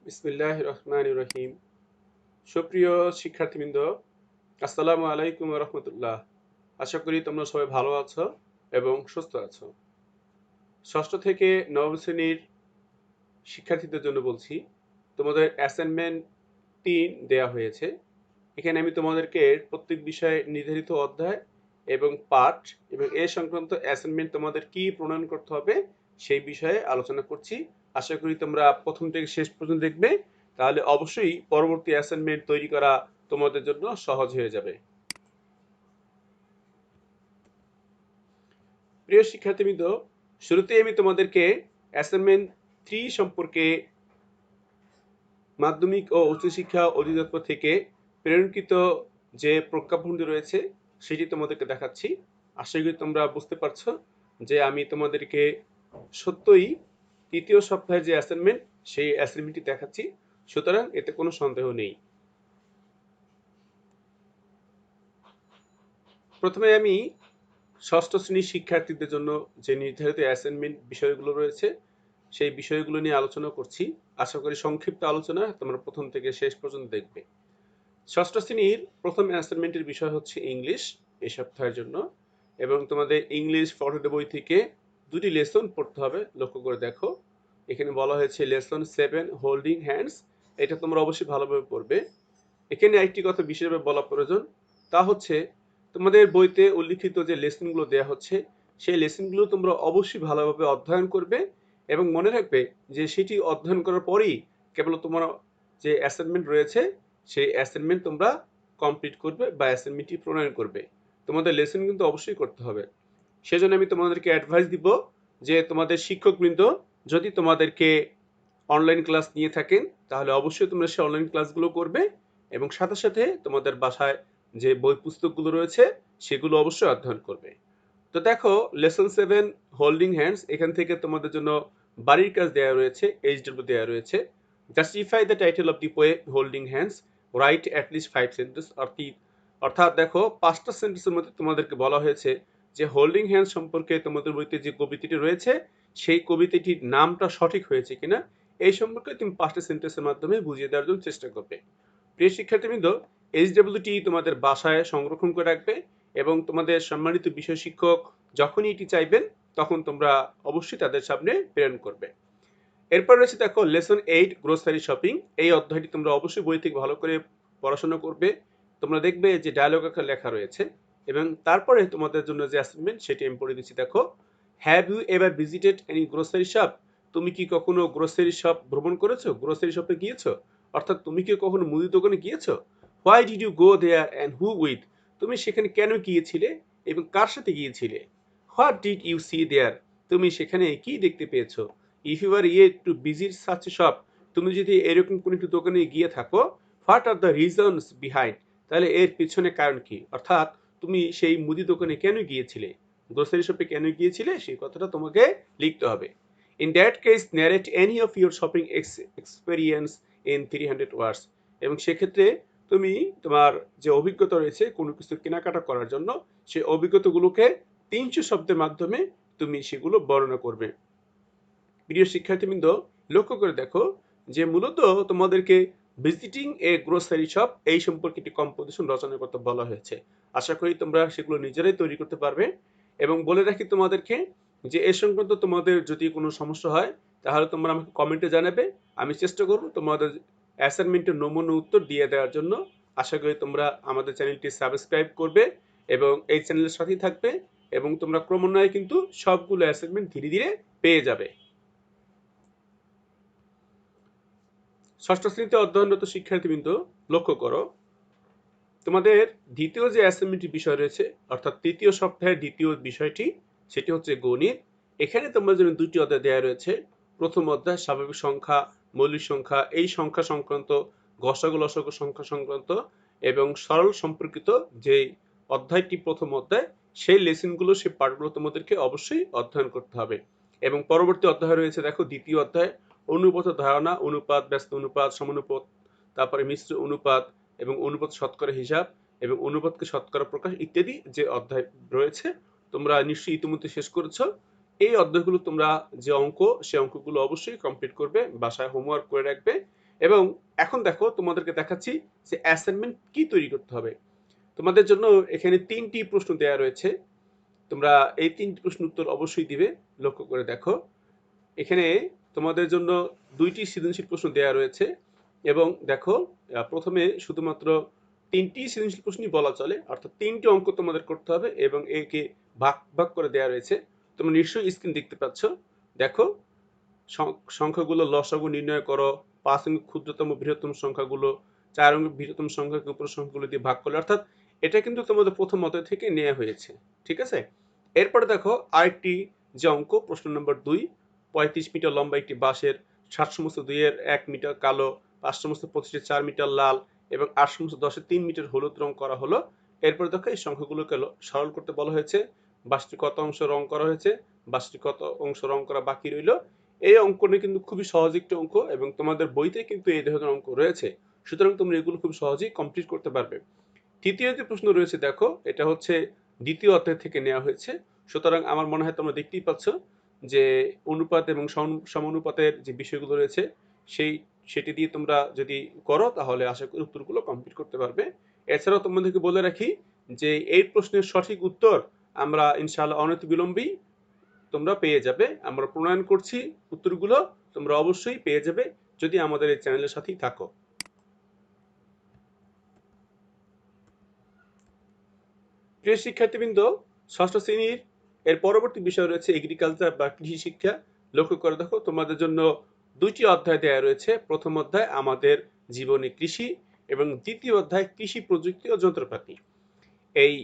বিসমিল্লাহির রহমানির রহিম। সুপ্রিয় শিক্ষার্থীবৃন্দ, আসসালামু আলাইকুম ওয়া রাহমাতুল্লাহ। আশা করি তোমরা সবাই ভালো আছো এবং সুস্থ আছো। ষষ্ঠ থেকে নবম শ্রেণীর শিক্ষার্থীদের জন্য বলছি, তোমাদের অ্যাসাইনমেন্ট ৩ দেয়া হয়েছে। এখানে আমি তোমাদেরকে প্রত্যেক বিষয়ে নির্ধারিত অধ্যায় এবং পাঠ এবং এ সংক্রান্ত অ্যাসাইনমেন্ট তোমাদের কি প্রণয়ন করতে হবে সেই বিষয়ে আলোচনা করছি। আশা করি তোমরা প্রথম থেকে শেষ পর্যন্ত দেখবে, তাহলে অবশ্যই পরবর্তী অ্যাসাইনমেন্ট তৈরি করা তোমাদের জন্য সহজ হয়ে যাবে। প্রিয় শিক্ষার্থীবৃন্দ, শুরুতেই আমি তোমাদেরকে অ্যাসাইনমেন্ট 3 সম্পর্কে মাধ্যমিক ও উচ্চশিক্ষা অধিদপ্তর থেকে প্রেরণকৃত যে প্রজ্ঞাপনটি রয়েছে সেটি তোমাদেরকে দেখাচ্ছি। আশা করি তোমরা বুঝতে পারছো যে আমি তোমাদেরকে সত্যই তৃতীয় সপ্তাহের যে অ্যাসাইনমেন্ট সেই অ্যাসাইনমেন্টটি দেখাচ্ছি, সুতরাং এতে কোনো সন্দেহ নেই। প্রথমে আমি ষষ্ঠ শ্রেণীর শিক্ষার্থীদের জন্য যে নির্ধারিত অ্যাসাইনমেন্ট বিষয়গুলো রয়েছে সেই বিষয়গুলো নিয়ে আলোচনা করছি। আশা করি সংক্ষিপ্ত আলোচনা তোমরা প্রথম থেকে শেষ পর্যন্ত দেখবে। ষষ্ঠ শ্রেণীর প্রথম অ্যাসাইনমেন্টের বিষয় হচ্ছে ইংলিশ এই সপ্তাহের জন্য, এবং তোমাদের ইংলিশ পঠ্য বই থেকে দুটি লেসন পড়তে হবে। লক্ষ্য করে দেখো, এখানে বলা হয়েছে লেসন 7 হোল্ডিং হ্যান্ডস। এটা তোমরা অবশ্যই ভালোভাবে পড়বে। এখানে একটি কথা বিশেষভাবে বলা প্রয়োজন, তা হচ্ছে তোমাদের বইতে উল্লিখিত যে লেসনগুলো দেওয়া হচ্ছে সেই লেসনগুলো তোমরা অবশ্যই ভালোভাবে অধ্যয়ন করবে এবং মনে রাখবে যে সেটি অধ্যয়ন করার পরেই কেবল তোমার যে অ্যাসাইনমেন্ট রয়েছে সেই অ্যাসাইনমেন্ট তোমরা কমপ্লিট করবে বা অ্যাসাইনমেন্টটি প্রণয়ন করবে। তোমাদের লেসন কিন্তু অবশ্যই করতে হবে। সেজন্য আমি তোমাদেরকে অ্যাডভাইস দিব যে তোমাদের শিক্ষকবৃন্দ যদি তোমাদেরকে অনলাইন ক্লাস নিয়ে থাকেন তাহলে অবশ্যই তোমরা সেই অনলাইন ক্লাসগুলো করবে এবং সাথে সাথে তোমাদের বাসায় যে বই পুস্তকগুলো রয়েছে সেগুলো অবশ্যই অধ্যয়ন করবে। তো দেখো, লেসন 7 হোল্ডিং হ্যান্ডস, এখান থেকে তোমাদের জন্য বাড়ির কাজ দেওয়া রয়েছে, এইচডব্লিউ দেওয়া রয়েছে। Justify the title of the poem holding hands, right at least 5 sentence. অর্থাৎ দেখো, 5টা সেন্টেন্সের মধ্যে তোমাদেরকে বলা হয়েছে যে হোল্ডিং হ্যান্ডস সম্পর্কে তোমাদের বইতে যে কবিতাটি রয়েছে সেই কবিতাটির নামটা সঠিক হয়েছে কিনা এই সম্পর্কে তুমি 5টা সেন্টেন্সের মাধ্যমে বুঝিয়ে দেওয়ার জন্য চেষ্টা করবে। প্রিয় শিক্ষার্থীবৃন্দ, এইচডব্লিউটি তোমাদের বাসায় সংরক্ষণ করে রাখবে এবং তোমাদের সম্মানিত বিষয় শিক্ষক যখনই এটি চাইবেন তখন তোমরা অবশ্যই তাদের সামনে প্রেরণ করবে। এরপর রয়েছে দেখো লেসন 8 গ্রোসারি শপিং। এই অধ্যায়টি তোমরা অবশ্যই বই থেকে ভালো করে পড়াশোনা করবে। তোমরা দেখবে যে ডায়লগ আকারে লেখা রয়েছে এবং তারপরে তোমাদের জন্য যে অ্যাসাইনমেন্ট সেটি আমি পড়ে দিচ্ছি। দেখো, have you ever visited any grocery shop? তুমি কি কখনো গ্রোসারি শপ ভ্রমণ করেছো, গ্রোসারি শপে গিয়েছো? অর্থাৎ তুমি কি কখনো মুদি দোকানে গিয়েছো? Why did you go there and who with? তুমি সেখানে কেন গিয়েছিলে এবং কার সাথে গিয়েছিলে? What did you see there? তুমি সেখানে কি দেখতে পেয়েছো? If you are yet to visit such a shop, তুমি যদি এরকম কোনো একটি দোকানে গিয়ে থাকো, what are the reasons behind? তাহলে এর পিছনে কারণ কি? অর্থাৎ তুমি সেই মুদি দোকানে কেন গিয়েছিলে, গ্রোসারি শপে কেন গিয়েছিলে সেই কথাটা তোমাকে লিখতে হবে। In that case narrate any of your shopping experience in 300 ওয়ার্ডস। এবং সেক্ষেত্রে তুমি তোমার যে অভিজ্ঞতা রয়েছে কোনো কিছু কেনাকাটা করার জন্য সেই অভিজ্ঞতাগুলোকে 300 শব্দের মাধ্যমে তুমি সেগুলো বর্ণনা করবে। প্রিয় শিক্ষার্থীবৃন্দ, লক্ষ্য করে দেখো যে মূলত তোমাদেরকে ভিজিটিং এ গ্রোসারি শপ এই সম্পর্কে একটি কম্পোজিশন রচনা করতে বলা হয়েছে। আশা করি তোমরা সেগুলো নিজেরাই তৈরি করতে পারবে। এবং বলে রাখি তোমাদেরকে যে এ সংক্রান্ত তোমাদের যদি কোনো সমস্যা হয় তাহলে তোমরা আমাকে কমেন্টে জানাবে। আমি চেষ্টা করব তোমাদের অ্যাসাইনমেন্টের নমুনা উত্তর দিয়ে দেওয়ার জন্য। আশা করি তোমরা আমাদের চ্যানেলটি সাবস্ক্রাইব করবে এবং এই চ্যানেলের সাথেই থাকবে এবং তোমরা ক্রমান্বয়ে কিন্তু সবগুলো অ্যাসাইনমেন্ট ধীরে ধীরে পেয়ে যাবে। ষষ্ঠ শ্রেণীতে অধ্যয়নরত শিক্ষার্থীবৃন্দ, লক্ষ্য করো, তোমাদের দ্বিতীয় যে অ্যাসাইনমেন্টটি বিষয় রয়েছে অর্থাৎ তৃতীয় সপ্তাহের দ্বিতীয় বিষয়টি সেটি হচ্ছে গণিত। এখানে তোমাদের জন্য দুটি অধ্যায় দেওয়া রয়েছে। প্রথম অধ্যায় স্বাভাবিক সংখ্যা, মৌলিক সংখ্যা, এই সংখ্যা সংক্রান্ত, গসাগু লসাগু সংখ্যা সংক্রান্ত এবং সরল সম্পর্কিত যে অধ্যায়টি প্রথম অধ্যায় সেই লেসনগুলো সেই পার্টগুলো তোমাদেরকে অবশ্যই অধ্যয়ন করতে হবে। এবং পরবর্তী অধ্যায় রয়েছে দেখো দ্বিতীয় অধ্যায় অনুপাত ধারণা, অনুপাত, ব্যস্ত অনুপাত, সমানুপাত, তারপরে মিশ্র অনুপাত এবং অনুপাত শতকরা হিসাব এবং অনুপাতকে শতকরা প্রকাশ ইত্যাদি যে অধ্যায় রয়েছে তোমরা নিশ্চয়ই ইতিমধ্যে শেষ করেছো। এই অধ্যায়গুলো তোমরা যে অঙ্ক সেই অঙ্কগুলো অবশ্যই কমপ্লিট করবে, বাসায় হোমওয়ার্ক করে রাখবে এবং এখন দেখো তোমাদেরকে দেখাচ্ছি যে অ্যাসাইনমেন্ট কি তৈরি করতে হবে। তোমাদেরকে দেখাচ্ছি যে অ্যাসাইনমেন্ট কি তৈরি করতে হবে। তোমাদের জন্য এখানে 3টি প্রশ্ন দেওয়া রয়েছে। তোমরা এই 3টি প্রশ্নের উত্তর অবশ্যই দিবে। লক্ষ্য করে দেখো, এখানে তোমাদের জন্য 2টি সৃজনশীল প্রশ্ন দেওয়া রয়েছে এবং দেখো প্রথমে শুধুমাত্র 3টি সৃজনশীল প্রশ্নই বলা চলে, অর্থাৎ 3টি অঙ্ক তোমাদের করতে হবে এবং একে ভাগ ভাগ করে দেওয়া রয়েছে। তোমরা নিশ্চয়ই স্ক্রিন দেখতে পাচ্ছ। দেখো, সংখ্যাগুলো লসাগু নির্ণয় করো, 5 অঙ্কের ক্ষুদ্রতম বৃহত্তম সংখ্যাগুলো 4 অঙ্কের বৃহত্তম সংখ্যাকে উপর সংখ্যাগুলো দিয়ে ভাগ করলে, অর্থাৎ এটা কিন্তু তোমাদের প্রথম অধ্যায় থেকে নেওয়া হয়েছে। ঠিক আছে, এরপরে দেখো আরেকটি যে অঙ্ক, প্রশ্ন নম্বর 2, 35 মিটার লম্বা একটি বাঁশের 7 সমস্ত 2 এর 1 মিটার কালো, 5 সমস্ত 25 4 মিটার লাল এবং 8 সমস্ত 10 এর 3 মিটার হলুদ রং করা হলো। এরপরে দেখো এই সংখ্যাগুলোকে সরল করতে বলা হয়েছে। বাঁশটি কত অংশ রং করা হয়েছে, বাঁশটি কত অংশ রং করা বাকি রইল। এই অঙ্কটি কিন্তু খুবই সহজ একটি অঙ্ক এবং তোমাদের বইতে কিন্তু এই ধরনের অঙ্ক রয়েছে, সুতরাং তোমরা এগুলো খুব সহজেই কমপ্লিট করতে পারবে। তৃতীয় যে প্রশ্ন রয়েছে দেখো, এটা হচ্ছে দ্বিতীয় অধ্যায় থেকে নেওয়া হয়েছে, সুতরাং আমার মনে হয় তোমরা দেখতেই পাচ্ছ যে অনুপাত এবং সমানুপাতের যে বিষয়গুলো রয়েছে সেটি দিয়ে তোমরা যদি করো তাহলে আশা করি উত্তরগুলো কমপ্লিট করতে পারবে। এছাড়াও তোমাদেরকে বলে রাখি যে এই প্রশ্নের সঠিক উত্তর আমরা ইনশাআল্লাহ অনতিবিলম্বেই তোমরা পেয়ে যাবে। আমরা প্রণয়ন করছি উত্তরগুলো, তোমরা অবশ্যই পেয়ে যাবে যদি আমাদের এই চ্যানেলের সাথেই থাকো। প্রিয় শিক্ষার্থীবৃন্দ, ষষ্ঠ শ্রেণীর এর পরবর্তী বিষয় রয়েছে এগ্রিকালচার বা কৃষি শিক্ষা। লক্ষ্য করে দেখো, তোমাদের জন্য 2টি অধ্যায় দেওয়া রয়েছে। প্রথম অধ্যায় আমাদের জীবনে কৃষি এবং দ্বিতীয় অধ্যায় কৃষি প্রযুক্তি ও যন্ত্রপাতি। এই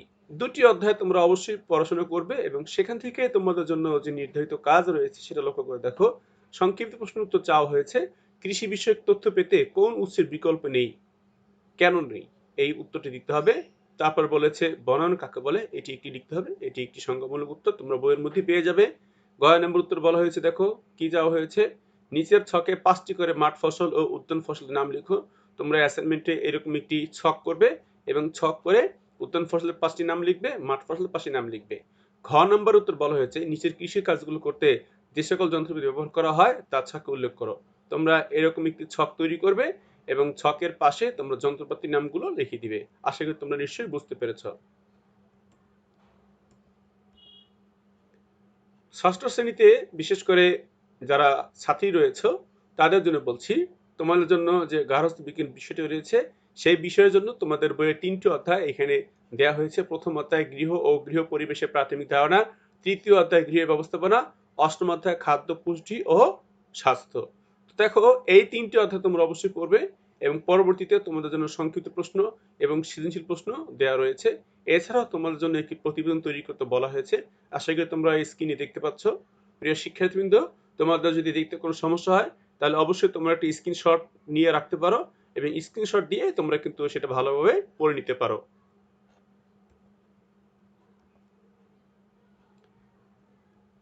2টি অধ্যায় তোমরা অবশ্যই পড়াশোনা করবে এবং সেখান থেকে তোমাদের জন্য যে নির্ধারিত কাজ রয়েছে সেটা লক্ষ্য করে দেখো। সংক্ষিপ্ত প্রশ্নের উত্তর চাওয়া হয়েছে, কৃষি বিষয়ক তথ্য পেতে কোন উৎসের বিকল্প নেই, কেন নেই, এই উত্তরটি দিতে হবে। তারপর বলেছে বনায়ন কাকে বলে, এটি একটি লিখতে হবে। এটি একটি সংখ্যামূলক উত্তর, তোমরা বইয়ের মধ্যে পেয়ে যাবে। গ নম্বর উত্তর বলা হয়েছে, দেখো কি যাওয়া হয়েছে, নিচের ছকে 5টি করে মাঠ ফসল ও উদ্যান ফসলের নাম লিখো। তোমরা অ্যাসাইনমেন্টে এরকম একটি ছক করবে এবং ছক করে উদ্যান ফসলের 5টি নাম লিখবে, মাঠ ফসলের 5টি নাম লিখবে। ঘ নম্বর উত্তর বলা হয়েছে, নিচের কৃষি কাজগুলো করতে যে সকল যন্ত্রপাতি ব্যবহার করা হয় তার ছকে উল্লেখ করো। তোমরা এরকম একটি ছক তৈরি করবে এবং ছকের পাশে তোমরা যন্ত্রপাতির নামগুলো লিখে দিবে। আশা করি তোমরা নিশ্চয়ই বুঝতে পেরেছ। ষষ্ঠ শ্রেণীতে বিশেষ করে যারা ছাত্রী রয়েছে তাদের জন্য বলছি, তোমাদের জন্য যে গার্হস্থ্য বিজ্ঞান বিষয়টি রয়েছে সেই বিষয়ের জন্য তোমাদের বইয়ের 3টি অধ্যায় এখানে দেওয়া হয়েছে। প্রথম অধ্যায় গৃহ ও গৃহ পরিবেশের প্রাথমিক ধারণা, তৃতীয় অধ্যায় গৃহ ব্যবস্থাপনা, অষ্টম অধ্যায় খাদ্য পুষ্টি ও স্বাস্থ্য। দেখো, এই 3টি অধ্যায় তোমরা অবশ্যই পড়বে এবং পরবর্তীতে তোমাদের জন্য সংক্ষিপ্ত প্রশ্ন এবং সৃজনশীল প্রশ্ন দেওয়া রয়েছে। এছাড়াও তোমাদের জন্য একটি প্রতিবেদন তৈরি করতে বলা হয়েছে। আশা করি তোমরা এই স্ক্রিনে দেখতে পাচ্ছ। প্রিয় শিক্ষার্থীবৃন্দ, তোমাদের যদি দেখতে কোনো সমস্যা হয় তাহলে অবশ্যই তোমরা একটি স্ক্রিনশট নিয়ে রাখতে পারো এবং স্ক্রিনশট দিয়ে তোমরা কিন্তু সেটা ভালোভাবে পড়ে নিতে পারো।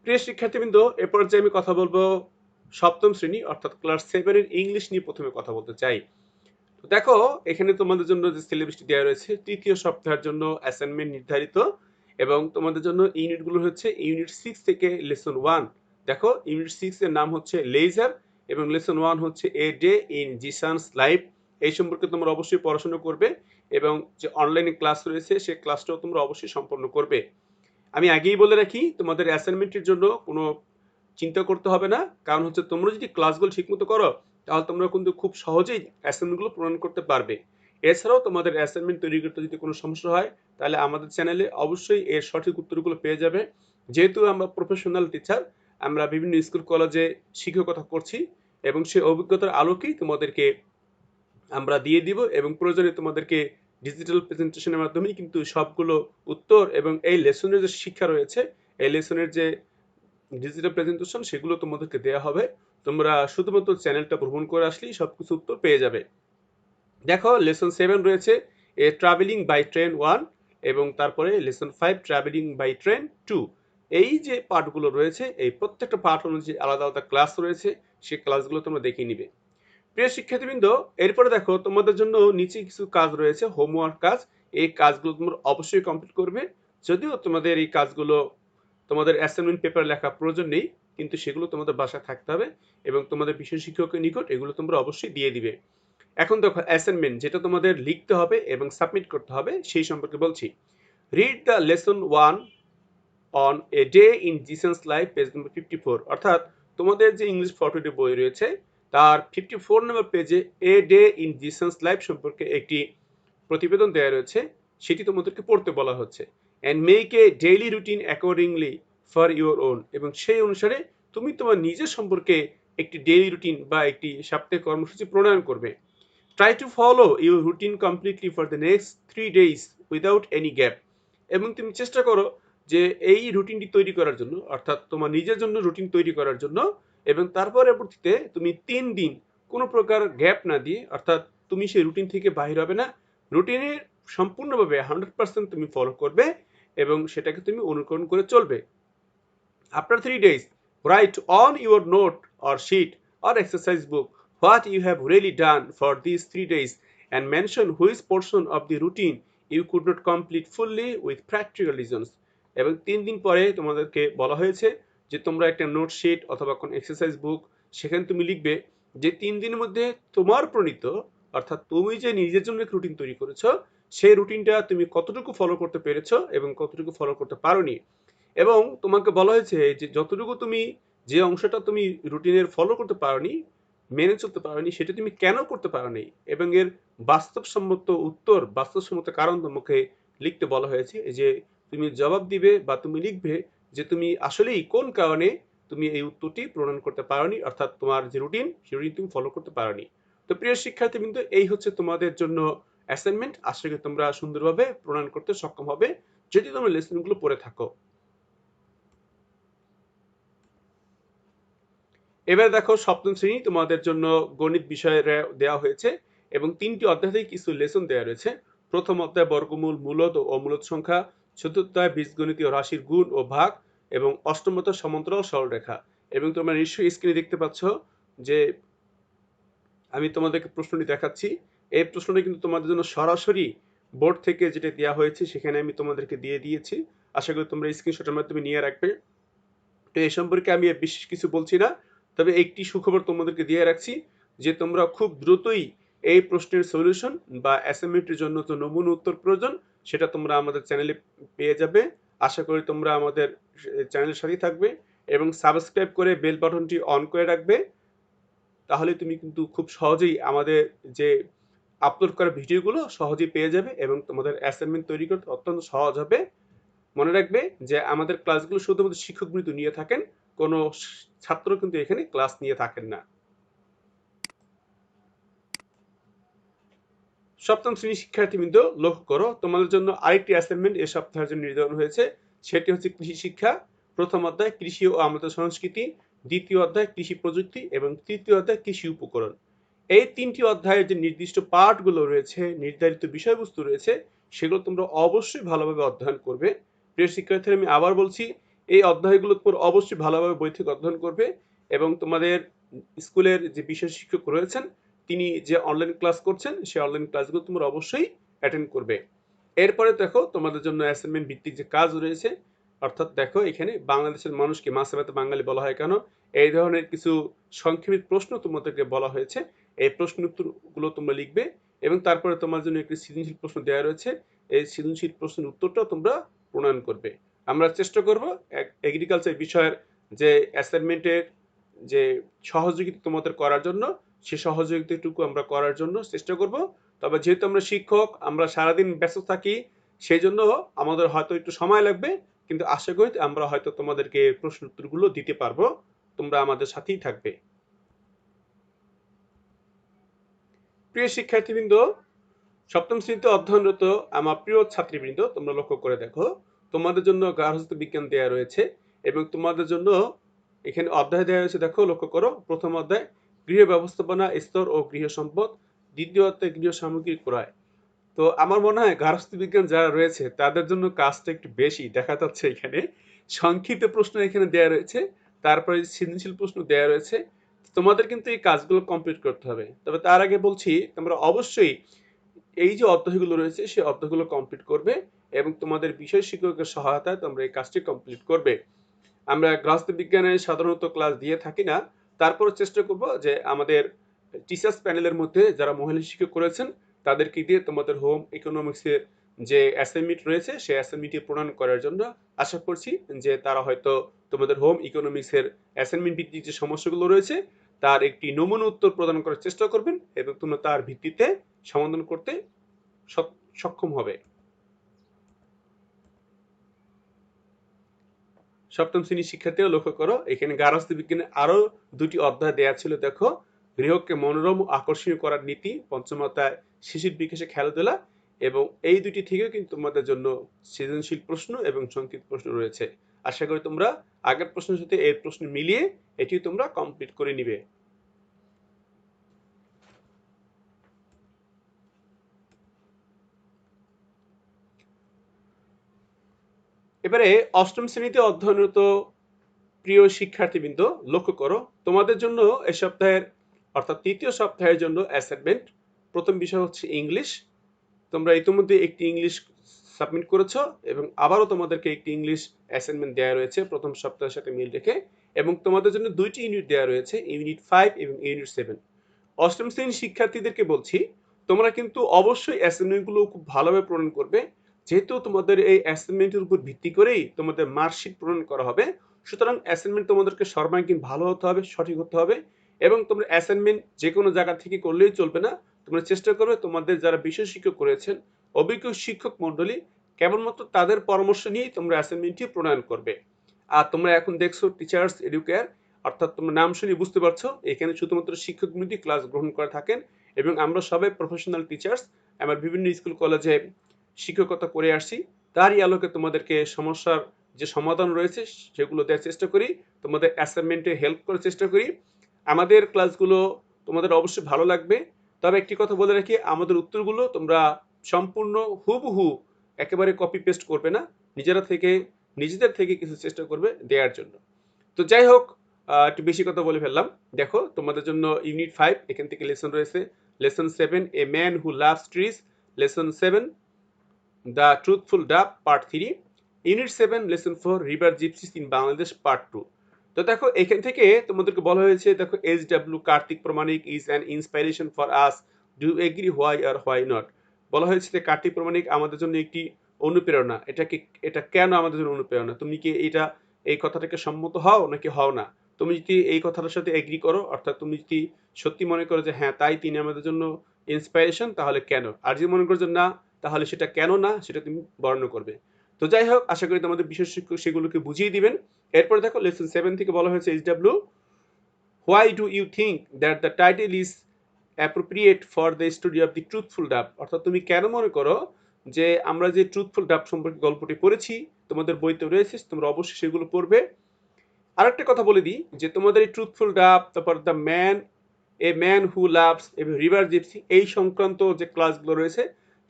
প্রিয় শিক্ষার্থীবৃন্দ, এ পর্যায়ে আমি কথা বলবো সপ্তম শ্রেণী অর্থাৎ ক্লাস 7 এর ইংলিশ নিয়ে প্রথমে কথা বলতে চাই। তো দেখো, এখানে তোমাদের জন্য যে সিলেবাসটি দেওয়া রয়েছে, তৃতীয় সপ্তাহের জন্য অ্যাসাইনমেন্ট নির্ধারিত এবং তোমাদের জন্য ইউনিটগুলো হচ্ছে ইউনিট 6 থেকে লেসন 1। দেখো, ইউনিট 6 এর নাম হচ্ছে লেজার এবং লেসন 1 হচ্ছে এ ডে ইন জিসানস লাইফ। এই সম্পর্কে তোমরা অবশ্যই পড়াশোনা করবে এবং যে অনলাইনে ক্লাস রয়েছে সেই ক্লাসটাও তোমরা অবশ্যই সম্পন্ন করবে। আমি আগেই বলে রাখি, তোমাদের অ্যাসাইনমেন্টের জন্য কোনো চিন্তা করতে হবে না, কারণ হচ্ছে তোমরা যদি ক্লাসগুলো ঠিকমতো করো তাহলে তোমরা কিন্তু খুব সহজেই অ্যাসাইনমেন্টগুলো পূরণ করতে পারবে। এছাড়াও তোমাদের অ্যাসাইনমেন্ট তৈরি করতে যদি কোনো সমস্যা হয় তাহলে আমাদের চ্যানেলে অবশ্যই এর সঠিক উত্তরগুলো পেয়ে যাবে। যেহেতু আমরা প্রফেশনাল টিচার, আমরা বিভিন্ন স্কুল কলেজে শিক্ষকতা করছি এবং সেই অভিজ্ঞতার আলোকেই তোমাদেরকে আমরা দিয়ে দিব এবং প্রয়োজনে তোমাদেরকে ডিজিটাল প্রেজেন্টেশনের মাধ্যমেই কিন্তু সবগুলো উত্তর এবং এই লেসনের যে শিক্ষা রয়েছে এই লেসনের যে ডিজিটাল প্রেজেন্টেশন সেগুলো তোমাদেরকে দেওয়া হবে। তোমরা শুধুমাত্র চ্যানেলটা ভ্রমণ করে আসলেই সবকিছু উত্তর পেয়ে যাবে। দেখো, লেসন 7 রয়েছে এ ট্রাভেলিং বাই ট্রেন 1 এবং তারপরে লেসন 5 ট্রাভেলিং বাই ট্রেন 2। এই যে পার্টগুলো রয়েছে এই প্রত্যেকটা পার্ট অনুযায়ী আলাদা আলাদা ক্লাস রয়েছে, সেই ক্লাসগুলো তোমরা দেখে নিবে। প্রিয় শিক্ষার্থীবৃন্দ, এরপরে দেখো তোমাদের জন্য নিচে কিছু কাজ রয়েছে, হোমওয়ার্ক কাজ। এই কাজগুলো তোমরা অবশ্যই কমপ্লিট করবে। যদিও তোমাদের এই কাজগুলো তোমাদের অ্যাসাইনমেন্ট পেপার লেখা প্রয়োজন নেই, কিন্তু সেগুলো তোমাদের বাসায় থাকতে হবে এবং তোমাদের বিষয় শিক্ষকের নিকট এগুলো তোমরা অবশ্যই দিয়ে দিবে। এখন দেখো অ্যাসাইনমেন্ট যেটা তোমাদের লিখতে হবে এবং সাবমিট করতে হবে সেই সম্পর্কে বলছি। Read the lesson 1 on a day in Jesus life page নম্বর 54, অর্থাৎ তোমাদের যে ইংলিশ 42 বই রয়েছে তার 54 নম্বর পেজে a day in Jesus life সম্পর্কে একটি প্রতিবেদন দেওয়া রয়েছে, সেটি তোমাদেরকে পড়তে বলা হচ্ছে। And make a daily routine accordingly for your own, এবং সেই অনুসারে তুমি তোমার নিজের সম্পর্কে একটি ডেইলি রুটিন বা একটি সাপ্তাহিক কর্মসূচি প্রণয়ন করবে। Try to follow your routine completely for the next 3 days without any gap, এবং তুমি চেষ্টা করো যে এই রুটিনটি তৈরি করার জন্য, অর্থাৎ তোমার নিজের জন্য রুটিন তৈরি করার জন্য, এবং তার পরবর্তীতে তুমি 3 দিন কোনো প্রকার গ্যাপ না দিয়ে, অর্থাৎ তুমি সেই রুটিন থেকে বাহির হবে না, রুটিনের সম্পূর্ণভাবে 100% তুমি ফলো করবে এবং সেটাকে তুমি অনুকরণ করে চলবে। After 3 days, write on your note or sheet or exercise book what you have really done for these 3 days and mention which portion of the routine you could not complete fully with practical reasons. এবং 3 দিন পরে তোমাদেরকে বলা হয়েছে যে তোমরা একটা note sheet অথবা কোন এক্সারসাইজ বুক, সেখানে তুমি লিখবে যে 3 দিনের মধ্যে তোমার প্রণীত, অর্থাৎ তুমি যে নিজের জন্য একটা রুটিন তৈরি করেছো সেই রুটিনটা তুমি কতটুকু ফলো করতে পেরেছো এবং কতটুকু ফলো করতে পারোনি। এবং তোমাকে বলা হয়েছে যে যতটুকু তুমি, যে অংশটা তুমি রুটিনের ফলো করতে পারোনি, মেনে চলতে পারোনি, সেটা তুমি কেন করতে পারোনি এবং এর বাস্তবসম্মত উত্তর, বাস্তবসম্মত কারণ তোমাকে লিখতে বলা হয়েছে। এই যে তুমি জবাব দিবে বা তুমি লিখবে যে তুমি আসলেই কোন কারণে তুমি এই উত্তরটি প্রণয়ন করতে পারোনি, অর্থাৎ তোমার যে রুটিন সেই রুটিন তুমি ফলো করতে পারোনি। তো প্রিয় শিক্ষার্থী বিন্দু, এই হচ্ছে তোমাদের জন্য অ্যাসাইনমেন্ট। আশা করি তোমরা সুন্দরভাবে প্রণয়ন করতে সক্ষম হবে যদি তোমরা লেসনগুলো পড়ে থাকো। এবার দেখো সপ্তম শ্রেণী তোমাদের জন্য গণিত বিষয়ে দেওয়া হয়েছে এবং 3টি অধ্যায় থেকে কিছু লেসন দেওয়া রয়েছে। প্রথম অধ্যায় বর্গমূল, মূলদ ও অমূলদ সংখ্যা, চতুর্থ অধ্যায় বীজগণিতীয় রাশির গুণ ও ভাগ, এবং অষ্টম অধ্যায় সমান্তরাল সরলরেখা। এবং তোমরা নিশ্চয়ই স্ক্রিনে দেখতে পাচ্ছ যে আমি তোমাদেরকে প্রশ্নটি দেখাচ্ছি। এই প্রশ্নটি কিন্তু তোমাদের জন্য সরাসরি বোর্ড থেকে যেটা দেওয়া হয়েছে সেখানে আমি তোমাদেরকে দিয়ে দিয়েছি। আশা করি তোমরা স্ক্রিনশটের মাধ্যমে নিয়ে রাখবে। তো এই সম্পর্কে আমি বিশেষ কিছু বলছি না, তবে একটি সুখবর তোমাদেরকে দিয়ে রাখছি যে তোমরা খুব দ্রুতই এই প্রশ্নের সলিউশন বা অ্যাসাইনমেন্টের জন্য যে নমুনা উত্তর প্রয়োজন সেটা তোমরা আমাদের চ্যানেলে পেয়ে যাবে। আশা করি তোমরা আমাদের চ্যানেলের সাথেই থাকবে এবং সাবস্ক্রাইব করে বেল বাটনটি অন করে রাখবে, তাহলে তুমি কিন্তু খুব সহজেই আমাদের যে আপলোড করা ভিডিওগুলো সহজেই পেয়ে যাবে এবং তোমাদের অ্যাসাইনমেন্ট তৈরি করতে অত্যন্ত সহজ হবে। মনে রাখবে যে আমাদের ক্লাসগুলো শুধুমাত্র শিক্ষক কিন্তু নিয়ে থাকেন, কোনো ছাত্র কিন্তু এখানে ক্লাস নিয়ে থাকেন না। সপ্তম শ্রেণীর শিক্ষার্থীবৃন্দ লক্ষ্য করো, তোমাদের জন্য আরেকটি অ্যাসাইনমেন্ট এ সপ্তাহের জন্য নির্ধারণ হয়েছে। সেটি হচ্ছে কৃষি শিক্ষা। প্রথম অধ্যায় কৃষি ও আমাদের সংস্কৃতি, দ্বিতীয় অধ্যায় কৃষি প্রযুক্তি এবং তৃতীয় অধ্যায় কৃষি উপকরণ। এই 3টি অধ্যায়ের যে নির্দিষ্ট পাঠগুলো রয়েছে, নির্ধারিত বিষয়বস্তু রয়েছে, সেগুলো তোমরা অবশ্যই ভালোভাবে অধ্যয়ন করবে। প্রিয় শিক্ষার্থীরা, আমি আবার বলছি, এই অধ্যায়গুলোর উপর অবশ্যই ভালোভাবে বই থেকে অধ্যয়ন করবে এবং তোমাদের স্কুলের যে বিষয় শিক্ষক রয়েছেন তিনি যে অনলাইন ক্লাস করছেন সেই অনলাইন ক্লাসগুলো তোমরা অবশ্যই অ্যাটেন্ড করবে। এরপরে দেখো তোমাদের জন্য অ্যাসাইনমেন্ট ভিত্তিক যে কাজ রয়েছে, অর্থাৎ দেখো এখানে বাংলাদেশের মানুষকে মাছে ভাতে বাঙালি বলা হয় কেন, এই ধরনের কিছু সংক্ষেপিত প্রশ্ন তোমাদেরকে বলা হয়েছে। এই প্রশ্ন উত্তরগুলো তোমরা লিখবে এবং তারপরে তোমার জন্য একটি সৃজনশীল প্রশ্ন দেওয়া রয়েছে, এই সৃজনশীল প্রশ্নের উত্তরটাও তোমরা প্রণয়ন করবে। আমরা চেষ্টা করব এগ্রিকালচার বিষয়ের যে অ্যাসাইনমেন্টের যে সহযোগিতা তোমাদের করার জন্য, সে সহযোগিতাটুকু আমরা করার জন্য চেষ্টা করব। তবে যেহেতু আমরা শিক্ষক, আমরা সারাদিন ব্যস্ত থাকি, সেই জন্য আমাদের হয়তো একটু সময় লাগবে, কিন্তু আশা করি আমরা হয়তো তোমাদেরকে প্রশ্ন উত্তরগুলো দিতে পারবো। তোমরা আমাদের সাথেই থাকবে। প্রিয় শিক্ষার্থীবৃন্দ, সপ্তম শ্রেণীতে অধ্যয়নরত আমার প্রিয় ছাত্রীবৃন্দ, তোমরা লক্ষ্য করে দেখো তোমাদের জন্য গার্হস্থ্য বিজ্ঞান দেওয়া রয়েছে এবং তোমাদের জন্য এখানে অধ্যায় দেওয়া হয়েছে। দেখো লক্ষ্য করো, প্রথম অধ্যায় গৃহ ব্যবস্থাপনা স্তর ও গৃহ সম্পদ, দ্বিতীয় অধ্যায় গৃহ সামগ্রী ক্রয়। তো আমার মনে হয় গার্হস্থ্য বিজ্ঞান যারা রয়েছে তাদের জন্য কাজটা একটু বেশি দেখা যাচ্ছে। এখানে সংক্ষিপ্ত প্রশ্ন এখানে দেওয়া রয়েছে, তারপরে সৃজনশীল প্রশ্ন দেওয়া রয়েছে। তোমাদের কিন্তু এই কাজগুলো কমপ্লিট করতে হবে। তবে তার আগে বলছি, তোমরা অবশ্যই এই যে অধ্যায়গুলো রয়েছে সেই অধ্যায়গুলো কমপ্লিট করবে এবং তোমাদের বিষয় শিক্ষকের সহায়তায় তোমরা এই কাজটি কমপ্লিট করবে। আমরা গৃহস্থ বিজ্ঞানে সাধারণত ক্লাস দিয়ে থাকি না, তারপরে চেষ্টা করব যে আমাদের টিচার্স প্যানেলের মধ্যে যারা মহিলা শিক্ষক করেছেন তাদেরকে দিয়ে তোমাদের হোম ইকোনমিক্সের যে অ্যাসাইনমেন্ট রয়েছে সেই অ্যাসাইনমেন্টটি প্রণয়ন করার জন্য আশা করছি যে তারা হয়তো তোমাদের হোম ইকোনমিক্সের অ্যাসাইনমেন্ট ভিত্তিক যে সমস্যাগুলো রয়েছে তার একটি নমুনা উত্তর প্রদান করার চেষ্টা করবেন এবং তোমরা তার ভিত্তিতে সমাধান করতে সক্ষম হবে। সপ্তম শ্রেণীর শিক্ষার্থীরা লক্ষ্য করো, এখানে গার্হস্থ্য বিজ্ঞানে আরো দুটি অধ্যায় দেয়া ছিল। দেখো, গৃহকে মনোরম ও আকর্ষণীয় করার নীতি, পঞ্চম অধ্যায় শিশুর বিকাশে খেলাধুলা, এবং এই দুটি থেকেও কিন্তু তোমাদের জন্য সৃজনশীল প্রশ্ন এবং সংক্ষিপ্ত প্রশ্ন রয়েছে। আশা করি তোমরা আগের প্রশ্নের সাথে এর প্রশ্ন মিলিয়ে এটি তোমরা কমপ্লিট করে নিবে। এবারে অষ্টম শ্রেণীতে অধ্যয়নরত প্রিয় শিক্ষার্থীবৃন্দ লক্ষ্য করো, তোমাদের জন্য এই সপ্তাহের অর্থাৎ তৃতীয় সপ্তাহের জন্য অ্যাসাইনমেন্ট প্রথম বিষয় হচ্ছে ইংলিশ। তোমরা ইতিমধ্যে একটি ইংলিশ সাবমিট করেছো এবং আবারও তোমাদেরকে একটি ইংলিশ অ্যাসাইনমেন্ট দেওয়া রয়েছে প্রথম সপ্তাহের সাথে মিল রেখে, এবং তোমাদের জন্য দুইটি ইউনিট দেওয়া রয়েছে, ইউনিট 5 এবং ইউনিট 7। অষ্টম শ্রেণীর শিক্ষার্থীদেরকে বলছি, তোমরা কিন্তু অবশ্যই অ্যাসাইনমেন্টগুলো খুব ভালোভাবে প্রণয়ন করবে, যেহেতু তোমাদের এই অ্যাসাইনমেন্টের উপর ভিত্তি করেই তোমাদের মার্কশিট প্রণয়ন করা হবে। সুতরাং অ্যাসাইনমেন্ট তোমাদেরকে সর্বাঙ্গীন ভালো হতে হবে, সঠিক হতে হবে, এবং তোমরা অ্যাসাইনমেন্ট যে কোনো জায়গা থেকে করলেই চলবে না। তোমরা চেষ্টা করবে তোমাদের যারা বিষয় শিক্ষক করেছেন, অভিজ্ঞ শিক্ষক মন্ডলী, কেবলমাত্র তাদের পরামর্শ নিয়েই তোমরা অ্যাসাইনমেন্টটি প্রণয়ন করবে। আর তোমরা এখন দেখছো টিচার্স এডুকেয়ার, অর্থাৎ তোমরা নাম শুনে বুঝতে পারছো এখানে শুধুমাত্র শিক্ষক বৃন্দি ক্লাস গ্রহণ করে থাকেন এবং আমরা সবাই প্রফেশনাল টিচার্স। আমরা বিভিন্ন স্কুল কলেজে শিক্ষকতা করে আসছি, তারই আলোকে তোমাদেরকে সমস্যার যে সমাধান রয়েছে সেগুলো দেওয়ার চেষ্টা করি, তোমাদের অ্যাসাইনমেন্টে হেল্প করার চেষ্টা করি। আমাদের ক্লাসগুলো তোমাদের অবশ্যই ভালো লাগবে। তবে একটি কথা বলে রাখি, আমাদের উত্তরগুলো তোমরা সম্পূর্ণ হুবহু একেবারে কপি পেস্ট করবে না, নিজেদের থেকে কিছু চেষ্টা করবে দেওয়ার জন্য। তো যাই হোক, একটু বেশি কথা বলে ফেললাম। দেখো, তোমাদের জন্য ইউনিট 5 এখান থেকে লেসন রয়েছে। Lesson 7 a man who loves trees, lesson 7 the truthful ডাব part 3, unit 7 lesson 4 river gypsies in Bangladesh part 2। তো দেখো, এখান থেকে তোমাদেরকে বলা হয়েছে, দেখো, SW Kartik Pramanik is an inspiration for us, do agri why are why not. বলা হয়েছে যে কার্তিক প্রমাণিক আমাদের জন্য একটি অনুপ্রেরণা। এটা কেন আমাদের জন্য অনুপ্রেরণা? তুমি কি এই কথাটাকে সম্মত হও নাকি হও না? তুমি যদি এই কথাটার সাথে এগ্রি করো, অর্থাৎ তুমি যদি সত্যি মনে করো যে হ্যাঁ তাই তিনি আমাদের জন্য ইন্সপিরেশন, তাহলে কেন? আর যদি মনে করো যে না, তাহলে সেটা কেন না সেটা তুমি বর্ণনা করবে। তো যাই হোক, আশা করি তোমাদের বিশেষ শিক্ষক সেগুলোকে বুঝিয়ে দিবেন। এরপরে দেখো, লেসন 7 থেকে বলা হয়েছে SW, why do you think that the title is appropriate for the study of the truthful dove. অর্থাৎ তুমি কেন মনে করো যে আমরা যে ট্রুথফুল ডাব সম্পর্কে গল্পটি পড়েছি, তোমাদের বইতে রয়েছে, তোমরা অবশ্যই সেগুলো পড়বে। আরেকটা কথা বলে দিই যে তোমাদের এই ট্রুথফুল ডাব, তারপর the man a man who loves এবং রিভার জিপসি, এই সংক্রান্ত যে ক্লাসগুলো রয়েছে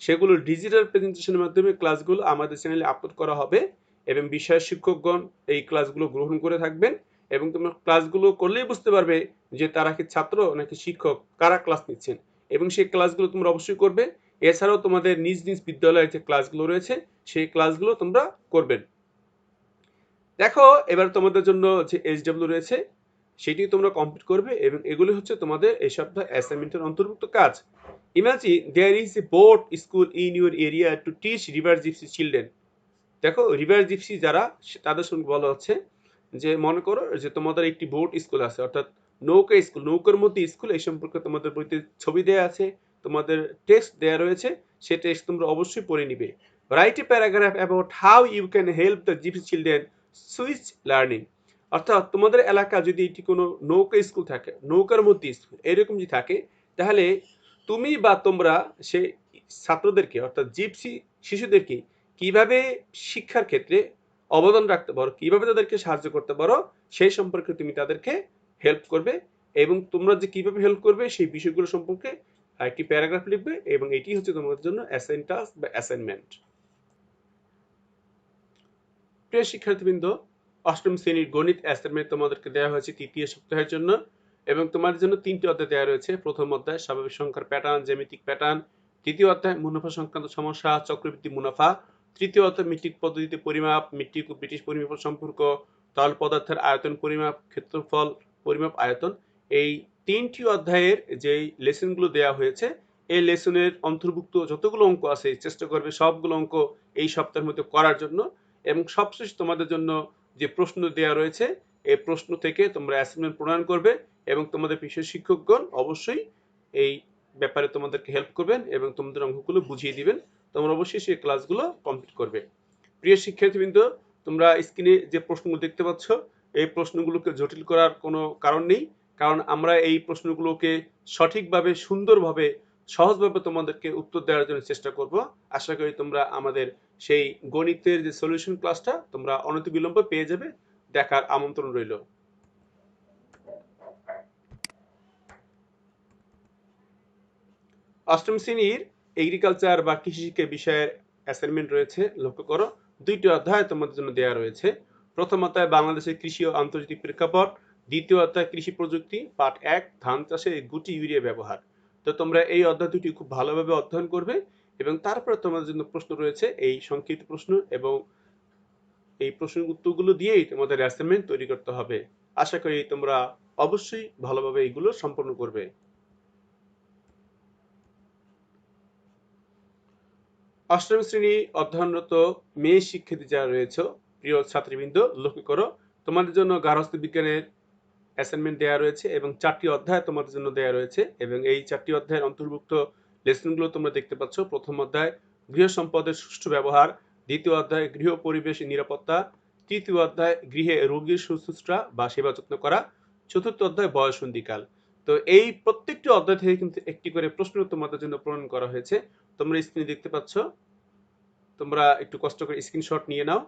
সেগুলো ডিজিটাল প্রেজেন্টেশনের মাধ্যমে ক্লাসগুলো আমাদের চ্যানেলে আপলোড করা হবে এবং বিষয় শিক্ষকগণ এই ক্লাসগুলো গ্রহণ করে থাকবেন, এবং তোমরা ক্লাসগুলো করলেই বুঝতে পারবে যে তারা কি ছাত্র নাকি শিক্ষক, কারা ক্লাস নিচ্ছেন, এবং সেই ক্লাসগুলো তোমরা অবশ্যই করবে। এছাড়াও তোমাদের নিজ নিজ বিদ্যালয়ের যে ক্লাসগুলো রয়েছে সেই ক্লাসগুলো তোমরা করবেন। দেখো, এবার তোমাদের জন্য যে SW রয়েছে সেটি তোমরা কমপ্লিট করবে, এবং এগুলি হচ্ছে তোমাদের এই সপ্তাহ অ্যাসাইনমেন্টের অন্তর্ভুক্ত কাজ। Imagine there is a boat school in your area to teach river gypsy children. দেখো, রিভার জিপসি যারা তাদের সঙ্গে বলা হচ্ছে যে মনে করো যে তোমাদের একটি বোট স্কুল আছে, অর্থাৎ নৌকা স্কুল, নৌকার মধ্যে স্কুল, এই সম্পর্কে তোমাদের বইতে ছবি দেওয়া আছে, তোমাদের টেক্সট দেওয়া রয়েছে, সেই টেক্সট তোমরা অবশ্যই পড়ে নিবে। Write a paragraph about how you can help the gypsy children with learning. অর্থাৎ তোমাদের এলাকা যদি এটি কোনো নৌকা স্কুল থাকে, নৌকার মধ্যে স্কুল এরকম যদি থাকে, তাহলে তুমি বা তোমরা সেই ছাত্রদেরকে অর্থাৎ জিপসি শিশুদেরকে কিভাবে শিক্ষার ক্ষেত্রে অবদান রাখতে পারো, কিভাবে তাদেরকে সাহায্য করতে পারো, সেই সম্পর্কে তুমি তাদেরকে হেল্প করবে, এবং তোমরা যে কিভাবে হেল্প করবে সেই বিষয়গুলো সম্পর্কে একটি প্যারাগ্রাফ লিখবে, এবং এটি হচ্ছে তোমাদের জন্য অ্যাসাইন টাস্ক বা অ্যাসাইনমেন্ট। প্রিয় শিক্ষার্থীবৃন্দ, অষ্টম শ্রেণীর গণিত অ্যাসাইনমেন্ট তোমাদেরকে দেওয়া হয়েছে তৃতীয় সপ্তাহের জন্য, এবং তোমাদের জন্য 3টি অধ্যায় দেওয়া রয়েছে। প্রথম অধ্যায় স্বাভাবিক সংখ্যার প্যাটার্ন, জ্যামিতিক প্যাটার্ন, দ্বিতীয় অধ্যায় মুনাফা সংক্রান্ত সমস্যা, চক্রবৃদ্ধি মুনাফা, তৃতীয় অধ্যায় মেট্রিক পদ্ধতিতে পরিমাপ, মেট্রিক ও ব্রিটিশ পরিমাপ সম্পর্ক, তরল পদার্থের আয়তন পরিমাপ, ক্ষেত্রফল পরিমাপ, আয়তন। এই 3টি অধ্যায়ের যেই লেসনগুলো দেওয়া হয়েছে, এই লেসনের অন্তর্ভুক্ত যতগুলো অঙ্ক আছে চেষ্টা করবে সবগুলো অঙ্ক এই সপ্তাহের মধ্যে করার জন্য। এবং সবশেষ তোমাদের জন্য যে প্রশ্ন দেওয়া রয়েছে, এই প্রশ্ন থেকে তোমরা অ্যাসাইনমেন্ট প্রণয়ন করবে এবং তোমাদের বিষয় শিক্ষকগণ অবশ্যই এই ব্যাপারে তোমাদেরকে হেল্প করবেন এবং তোমাদের অঙ্কগুলো বুঝিয়ে দিবেন। তোমরা অবশ্যই সেই ক্লাসগুলো কমপ্লিট করবে। প্রিয় শিক্ষার্থীবৃন্দ, তোমরা স্ক্রিনে যে প্রশ্নগুলো দেখতে পাচ্ছ, এই প্রশ্নগুলোকে জটিল করার কোনো কারণ নেই, কারণ আমরা এই প্রশ্নগুলোকে সঠিকভাবে, সুন্দরভাবে, সহজভাবে তোমাদেরকে উত্তর দেওয়ার জন্য চেষ্টা করব। আশা করি তোমরা আমাদের সেই গণিতের যে সলিউশন ক্লাসটা তোমরা অনতিবিলম্বে পেয়ে যাবে। দেখার আমন্ত্রণ রইল। অষ্টম শ্রেণীর এগ্রিকালচার বা কৃষি শিক্ষা বিষয়ের অ্যাসাইনমেন্ট রয়েছে। লক্ষ্য করো, 2টি অধ্যায় তোমাদের জন্য দেওয়া রয়েছে। প্রথম অধ্যায় বাংলাদেশের কৃষি ও আন্তর্জাতিক প্রেক্ষাপট, দ্বিতীয় অধ্যায় কৃষি প্রযুক্তি, পার্ট 1 ধান চাষে গুটি ইউরিয়া ব্যবহার। তো তোমরা এই অধ্যায় দুটি খুব ভালোভাবে অধ্যয়ন করবে এবং তারপরে তোমাদের জন্য প্রশ্ন রয়েছে এই সংক্ষিপ্ত প্রশ্ন, এবং এই প্রশ্নের উত্তরগুলো দিয়েই তোমাদের অ্যাসাইনমেন্ট তৈরি করতে হবে। আশা করি তোমরা অবশ্যই ভালোভাবে এইগুলো সম্পন্ন করবে। অষ্টম শ্রেণী অধ্যয়নরত মেয়ে শিক্ষার্থী যারা রয়েছে, প্রিয় ছাত্রীবৃন্দ, লক্ষ্য করো, তোমাদের জন্য গার্হস্থ্য বিজ্ঞানের অ্যাসাইনমেন্ট দেওয়া রয়েছে এবং 4টি অধ্যায় তোমাদের জন্য দেওয়া রয়েছে এবং এই 4টি অধ্যায়ের অন্তর্ভুক্ত লেসনগুলো তোমরা দেখতে পাচ্ছ। প্রথম অধ্যায় গৃহ সম্পদের সুষ্ঠু ব্যবহার, দ্বিতীয় অধ্যায় গৃহ পরিবেশ নিরাপত্তা, তৃতীয় অধ্যায় গৃহে রোগীর শুশ্রূষা বা সেবা যত্ন করা, চতুর্থ অধ্যায় বয়ঃসন্ধিকাল। তো এই প্রত্যেকটি অধ্যায় থেকে কিন্তু একটি করে প্রশ্ন তোমাদের জন্য প্রণয়ন করা হয়েছে। তোমরা স্ক্রিনে দেখতে পাচ্ছ, তোমরা একটু কষ্ট করে স্ক্রিনশট নিয়ে নাও।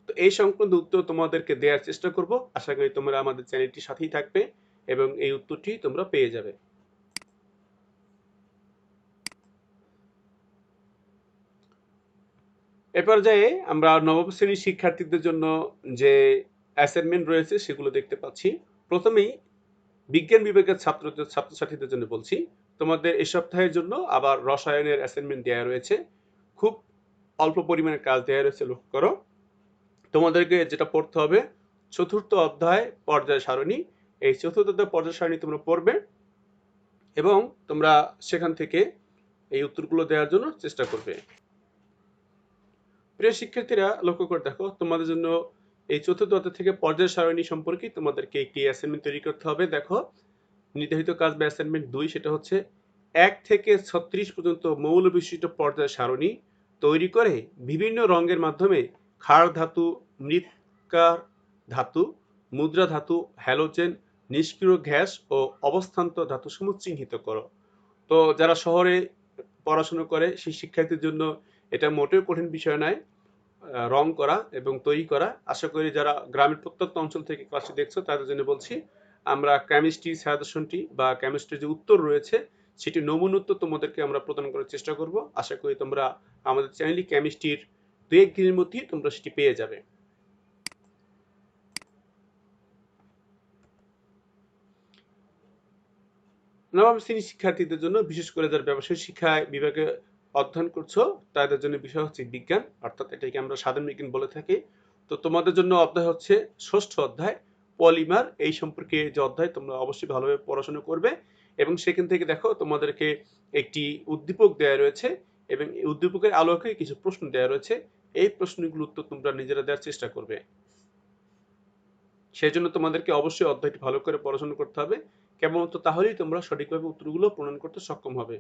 তো এই সংক্রান্ত উত্তর তোমাদেরকে দেওয়ার চেষ্টা করব। আশা করি তোমরা আমাদের চ্যানেলটির সাথেই থাকবে এবং এই উত্তরটি তোমরা পেয়ে যাবে। এ পর্যায়ে আমরা নবম শ্রেণীর শিক্ষার্থীদের জন্য যে অ্যাসাইনমেন্ট রয়েছে সেগুলো দেখতে পাচ্ছি। প্রথমেই বিজ্ঞান বিভাগের ছাত্রছাত্রীদের জন্য বলছি, তোমাদের এই সপ্তাহের জন্য আবার রসায়নের অ্যাসাইনমেন্ট দেওয়া রয়েছে। খুব অল্প পরিমাণে কাজ দেওয়া রয়েছে। লক্ষ্য করো, তোমাদেরকে যেটা পড়তে হবে, চতুর্থ অধ্যায় পর্যায় সারণী। এই চতুর্থ অধ্যায় পর্যায় সারণী তোমরা পড়বে এবং তোমরা সেখান থেকে এই উত্তরগুলো দেওয়ার জন্য চেষ্টা করবে। প্রিয় শিক্ষার্থীরা, লক্ষ্য করে দেখো, তোমাদের জন্য এই চতুর্থ অধ্যায় থেকে পর্যায় সারণী সম্পর্কে তোমাদেরকে একটি অ্যাসাইনমেন্ট তৈরি করতে হবে। দেখো, নির্ধারিত কাজ বা অ্যাসাইনমেন্ট 2, সেটা হচ্ছে 1 থেকে 36 পর্যন্ত মৌল বিশিষ্ট পর্যায় সারণী তৈরি করে বিভিন্ন রঙের মাধ্যমে ক্ষার ধাতু, মৃৎকার ধাতু, মুদ্রা ধাতু, হ্যালোজেন, নিষ্ক্রিয় গ্যাস ও অবস্থান্তর ধাতুসমূহ চিহ্নিত করো। তো যারা শহরে পড়াশোনা করে সেই শিক্ষার্থীর জন্য এটা মোটেও কঠিন বিষয় নয় রং করা এবং তৈরি করা। আশা করি যারা গ্রামের প্রত্যন্ত অঞ্চল থেকে ক্লাসটি দেখছো তাদের জন্য বলছি, আমরা কেমিস্ট্রি সাজেশনটি বা কেমিস্ট্রির যে উত্তর রয়েছে সেটি নমুনা উত্তর তোমাদেরকে আমরা প্রদান করার চেষ্টা করব। আশা করি তোমরা আমাদের চ্যানেলে কেমিস্ট্রির 2-1 দিনের মধ্যেই তোমরা সেটি পেয়ে যাবে। নবম শ্রেণীর শিক্ষার্থীদের জন্য, বিশেষ করে যারা ব্যবসায়িক শিক্ষা বিভাগে অধ্যয়ন করছো, তাদের জন্য বিষয় হচ্ছে বিজ্ঞান, অর্থাৎ এটাকে আমরা সাধারণ বিজ্ঞান বলে থাকি। তো তোমাদের জন্য অধ্যায় হচ্ছে ষষ্ঠ অধ্যায় পলিমার। এই সম্পর্কে যে অধ্যায়, তোমরা অবশ্যই ভালোভাবে পড়াশোনা করবে এবং সেখান থেকে দেখো তোমাদেরকে একটি উদ্দীপক দেওয়া রয়েছে এবং এই উদ্দীপকের আলোকে কিছু প্রশ্ন দেওয়া রয়েছে। এই প্রশ্নগুলোর উত্তর তোমরা নিজেরা দেওয়ার চেষ্টা করবে। সেই জন্য তোমাদেরকে অবশ্যই অধ্যায়টি ভালো করে পড়াশোনা করতে হবে, কেবলমাত্র তাহলেই তোমরা সঠিকভাবে উত্তরগুলো প্রণয়ন করতে সক্ষম হবে।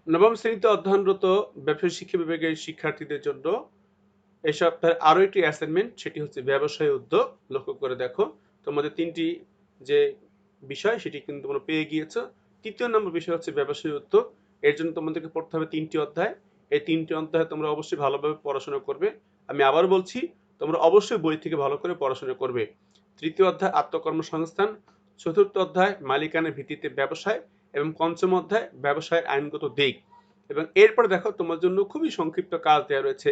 নবম শ্রেণীতে অধ্যয়নরত ব্যবসায় শিক্ষা বিভাগের শিক্ষার্থীদের জন্য এই সপ্তাহের আরো একটি অ্যাসাইনমেন্ট, সেটি হচ্ছে ব্যবসায় উদ্যোগ। লক্ষ্য করে দেখো, তোমাদের 3টি যে বিষয় সেটি কিন্তু তোমরা পেয়ে গিয়েছো। তৃতীয় নম্বর বিষয় হচ্ছে ব্যবসায় উদ্যোগ। এর জন্য তোমাদেরকে পড়তে হবে 3টি অধ্যায়। এই 3টি অধ্যায় তোমরা অবশ্যই ভালোভাবে পড়াশোনা করবে। আমি আবার বলছি, তোমরা অবশ্যই বই থেকে ভালো করে পড়াশোনা করবে। তৃতীয় অধ্যায় আত্মকর্মসংস্থান, চতুর্থ অধ্যায় মালিকানার ভিত্তিতে ব্যবসায় এবং পঞ্চম অধ্যায় ব্যবসায়ের আইনগত দিক। এবং এরপর দেখো, তোমার জন্য খুবই সংক্ষিপ্ত কাজ দেওয়া রয়েছে।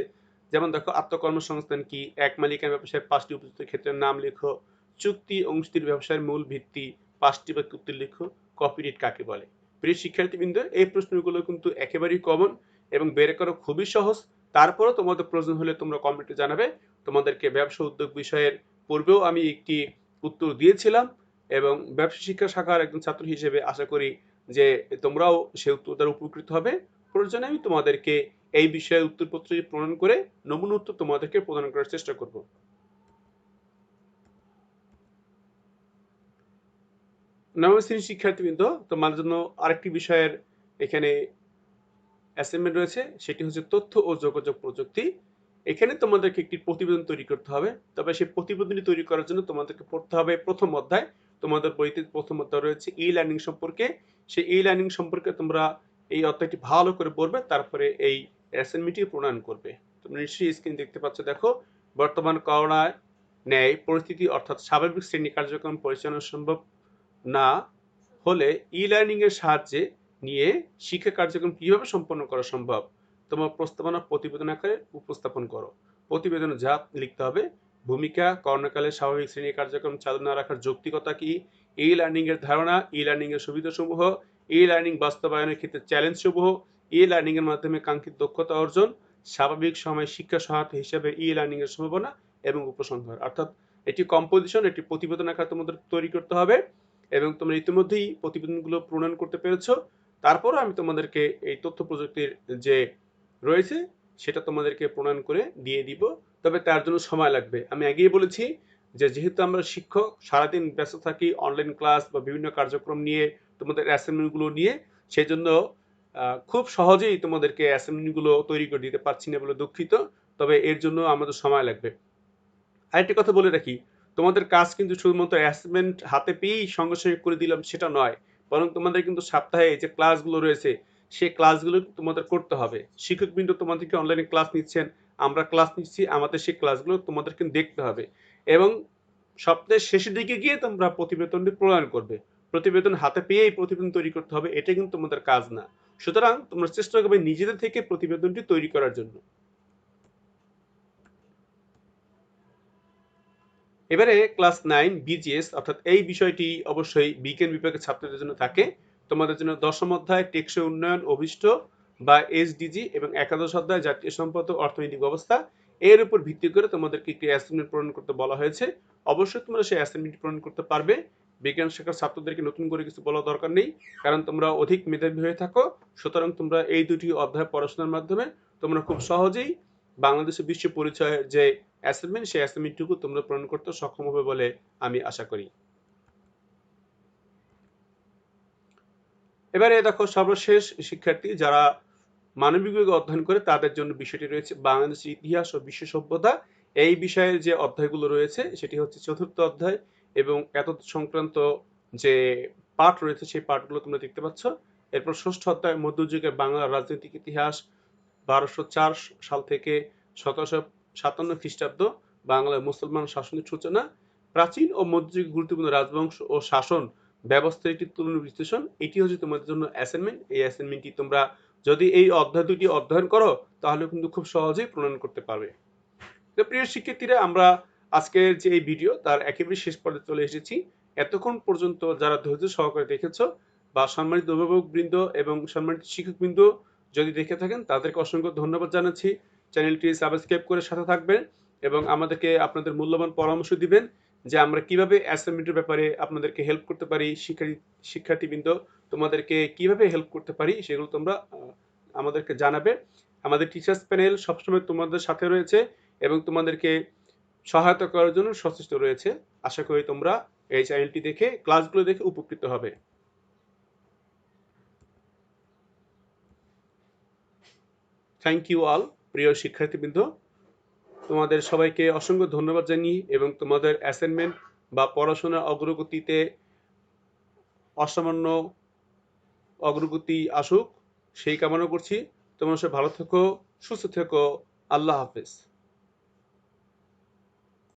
যেমন দেখো, আত্মকর্মসংস্থান কি, এক মালিকানা ব্যবসায়ের 5টি উপযুক্ত ক্ষেত্রের নাম লেখো, চুক্তি অংশীদারি ব্যবসায়ের মূল ভিত্তি, 5টি বাক্যে উত্তর লেখো, কপিরাইট কাকে বলে। প্রিয় শিক্ষার্থীবৃন্দ, এই প্রশ্নগুলো কিন্তু একেবারেই কমন এবং বের করা খুবই সহজ। তারপরেও তোমাদের প্রয়োজন হলে তোমরা কমেন্টে জানাবে। তোমাদেরকে ব্যবসা উদ্যোগ বিষয়ের পূর্বেও আমি একটি উত্তর দিয়েছিলাম এবং ব্যবসা শিক্ষা শাখার একজন ছাত্র হিসেবে আশা করি যে তোমরাও সে উত্তর দ্বারা উপকৃত হবে। প্রয়োজনে আমি তোমাদেরকে এই বিষয়ে উত্তরপত্রটি প্রণয়ন করে নমুনা উত্তর তোমাদেরকে প্রদান করার চেষ্টা করব। নবম শ্রেণীর শিক্ষার্থীবৃন্দ, তোমাদের জন্য আরেকটি বিষয়ের এখানে অ্যাসাইনমেন্ট রয়েছে, সেটি হচ্ছে তথ্য ও যোগাযোগ প্রযুক্তি। এখানে তোমাদেরকে একটি প্রতিবেদন তৈরি করতে হবে। তবে সেই প্রতিবেদনটি তৈরি করার জন্য তোমাদেরকে পড়তে হবে প্রথম অধ্যায়। তোমাদের বইতে প্রথম অধ্যায় রয়েছে ই লার্নিং সম্পর্কে। সেই ই লার্নিং সম্পর্কে তোমরা এই অধ্যায়টি ভালো করে পড়বে, তারপরে এই অ্যাসাইনমেন্টটি প্রণয়ন করবে। তোমরা নিশ্চয়ই স্ক্রিন দেখতে পাচ্ছ। দেখো, বর্তমান করোনায় ন্যায় পরিস্থিতি অর্থাৎ স্বাভাবিক শ্রেণী কার্যক্রম পরিচালনা সম্ভব না হলে ই লার্নিং এর সাহায্যে নিয়ে শিক্ষা কার্যক্রম কিভাবে সম্পন্ন করা সম্ভব তোমার প্রস্তাবনা প্রতিবেদন আকারে উপস্থাপন করো। প্রতিবেদনে যা লিখতে হবে: ভূমিকা, করোনাকালে স্বাভাবিক শ্রেণী কার্যক্রম চালু না রাখার যৌক্তিকতা কি, ই লার্নিং এর ধারণা, ই লার্নিং এর সুবিধাসমূহ, ই লার্নিং বাস্তবায়নের ক্ষেত্রে চ্যালেঞ্জ সমূহ, ই লার্নিং এর মাধ্যমে কাঙ্ক্ষিত দক্ষতা অর্জন, স্বাভাবিক সময় শিক্ষা সহায়তা হিসেবে ই লার্নিং এর সম্ভাবনা এবং উপসংহার। অর্থাৎ এটি কম্পোজিশন, এটি প্রতিবেদন আকারে তোমাদের তৈরি করতে হবে এবং তোমরা ইতিমধ্যেই প্রতিবেদনগুলো প্রণয়ন করতে পেরেছো। তারপরও আমি তোমাদেরকে এই তথ্য প্রযুক্তির যে রয়েছে সেটা তোমাদেরকে প্রণয়ন করে দিয়ে দিব। তবে তার জন্য সময় লাগবে। আমি আগেই বলেছি যে যেহেতু আমরা শিক্ষক, সারাদিন ব্যস্ত থাকি অনলাইন ক্লাস বা বিভিন্ন কার্যক্রম নিয়ে, তোমাদের অ্যাসাইনমেন্টগুলো নিয়ে, সেজন্য খুব সহজেই তোমাদেরকে অ্যাসাইনমেন্টগুলো তৈরি করে দিতে পারছি না বলে দুঃখিত। তবে এর জন্য আমাদের সময় লাগবে। আরেকটি কথা বলে রাখি, তোমাদের কাজ কিন্তু শুধুমাত্র অ্যাসাইনমেন্ট হাতে পেয়েই সঙ্গে সঙ্গে করে দিলাম সেটা নয়, বরং তোমাদের কিন্তু সপ্তাহে যে ক্লাসগুলো রয়েছে সেই ক্লাসগুলো তোমাদের করতে হবে। শিক্ষকবৃন্দ তোমাদেরকে অনলাইনে ক্লাস নিচ্ছেন, আমরা ক্লাস নিচ্ছি, আমাদের সেই ক্লাসগুলো তোমাদেরকে দেখতে হবে এবং সপ্তাহের শেষের দিকে গিয়ে তোমরা প্রতিবেদনটি প্রণয়ন করবে। প্রতিবেদন হাতে পেয়েই প্রতিবেদন তৈরি করতে হবে এটা কিন্তু তোমাদের কাজ না। সুতরাং তোমরা চেষ্টা করবে নিজেদের থেকে প্রতিবেদনটি তৈরি করার জন্য। এবারে ক্লাস 9 বিজিএস, অর্থাৎ এই বিষয়টি অবশ্যই বিজ্ঞান বিভাগের ছাত্রদের জন্য থাকে। তোমাদের জন্য দশম অধ্যায় টেকসই উন্নয়ন অভিষ্ট বা এসডিজি এবং একাদশ অধ্যায় জাতীয় সম্পদ ও অর্থনৈতিক ব্যবস্থা, এর উপর ভিত্তি করে তোমাদেরকে একটি অ্যাসাইনমেন্ট পূরণ করতে বলা হয়েছে। অবশ্যই তোমরা সেই অ্যাসাইনমেন্ট পূরণ করতে পারবে। বিজ্ঞান শাখার ছাত্রদেরকে নতুন করে কিছু বলার দরকার নেই, কারণ তোমরা অধিক মেধাবী হয়ে থাকো। সুতরাং তোমরা এই দুটি অধ্যায় পড়াশোনার মাধ্যমে তোমরা খুব সহজেই বাংলাদেশের বিশ্ব পরিচয়ের যে অ্যাসাইনমেন্ট সেই অ্যাসাইনমেন্টটুকু তোমরা পূরণ করতে সক্ষম হবে বলে আমি আশা করি। এবারে দেখো, সর্বশেষ শিক্ষার্থী যারা মানবিক বিভাগে অধ্যয়ন করে তাদের জন্য বিষয়টি রয়েছে বাংলাদেশের ইতিহাস ও বিশ্ব সভ্যতা। এই বিষয়ের যে অধ্যায়গুলো রয়েছে সেটি হচ্ছে চতুর্থ অধ্যায় এবং এতদ সংক্রান্ত যে পাঠ রয়েছে সেই পাঠগুলো তোমরা দেখতে পাচ্ছ। এরপর ষষ্ঠ অধ্যায় মধ্যযুগের বাংলার রাজনৈতিক ইতিহাস, 1204 সাল থেকে 1757 খ্রিস্টাব্দ বাংলায় মুসলমান শাসনের সূচনা, প্রাচীন ও মধ্যযুগের গুরুত্বপূর্ণ রাজবংশ ও শাসন ব্যবস্থার একটি তুলনা বিশ্লেষণ। এটি হচ্ছে তোমাদের জন্য অ্যাসাইনমেন্ট। এই অ্যাসাইনমেন্টটি তোমরা যদি এই অধ্যায় দুটি অধ্যয়ন করো তাহলে কিন্তু খুব সহজেই প্রণয়ন করতে পারবে। তো প্রিয় শিক্ষার্থীরা, আমরা আজকের যে এই ভিডিও তার একেবারে শেষ পর্যায়ে চলে এসেছি। এতক্ষণ পর্যন্ত যারা ধৈর্য সহকারে দেখেছো বা সম্মানিত অভিভাবক বৃন্দ এবং সম্মানিত শিক্ষক বৃন্দ যদি দেখে থাকেন তাদেরকে অসংখ্য ধন্যবাদ জানাচ্ছি। চ্যানেলটি সাবস্ক্রাইব করে সাথে থাকবেন এবং আমাদেরকে আপনাদের মূল্যবান পরামর্শ দিবেন যে আমরা কিভাবে অ্যাসাইনমেন্টের ব্যাপারে আপনাদেরকে হেল্প করতে পারি। শিক্ষার্থীবৃন্দ, তোমাদেরকে কিভাবে হেল্প করতে পারি সেগুলো তোমরা আমাদেরকে জানাবে। আমাদের টিচার্স প্যানেল সবসময় তোমাদের সাথে রয়েছে এবং তোমাদেরকে সহায়তা করার জন্য সচেষ্ট রয়েছে। আশা করি তোমরা এই চ্যানেলটি দেখে ক্লাসগুলো দেখে উপকৃত হবে। Thank you all. প্রিয় শিক্ষার্থীবৃন্দ, তোমাদের সবাইকে অসংখ্য ধন্যবাদ জানিয়ে এবং তোমাদের অ্যাসাইনমেন্ট বা পড়াশোনার অগ্রগতিতে অসামান্য অগ্রগতি আসুক সেই কামনা করছি। তোমরা সবাই ভালো থেকো, সুস্থ থেকো। আল্লাহ হাফেজ।